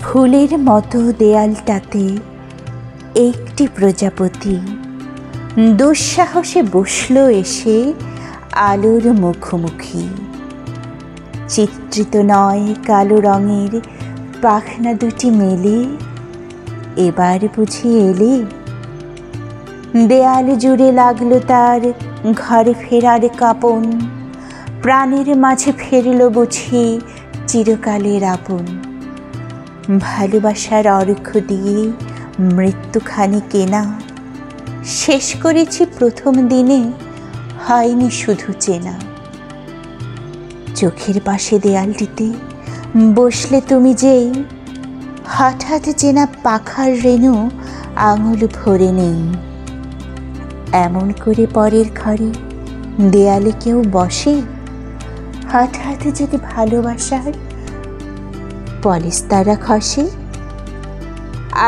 ফুলের মতো দেয়ালটাতে একটি প্রজাপতি দুঃসাহসে বসল এসে আলোর মুখোমুখি। চিত্রিত নয় কালো রঙের পাখনা দুটি মেলে, এবার বুঝি এলে। দেয়াল জুড়ে লাগলো তার ঘরে ফেরার কাঁপন, প্রাণের মাঝে ফেরল বুঝি চিরকালের আপন। ভালোবাসার অর্ঘ্য দিয়ে মৃত্যুখানি কেনা, শেষ করেছি প্রথম দিনে, হয়নি শুধু চেনা। চোখের পাশে দেয়ালটিতে বসলে তুমি যেই, হঠাৎ চেনা পাখার রেণু আঙুল ভরে নেই। এমন করে পরের ঘরে দেয়ালে কেউ বসে, হঠাৎ যদি ভালোবাসার পলেস্তারা খসে।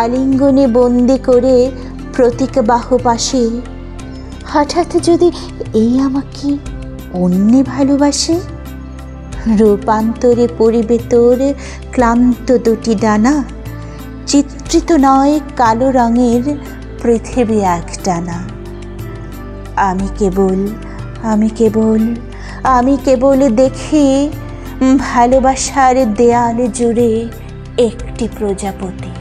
আলিঙ্গনে বন্দি করে প্রতীক বাহু পাশে, হঠাৎ যদি এই আমাকে অন্যে ভালোবাসে। রূপান্তরে পরিবে তোর ক্লান্ত দুটি ডানা, চিত্রিত নয় কালো রঙের পৃথিবী একটানা। আমি কেবল দেখি ভালোবাসার দেয়াল জুড়ে একটি প্রজাপতি।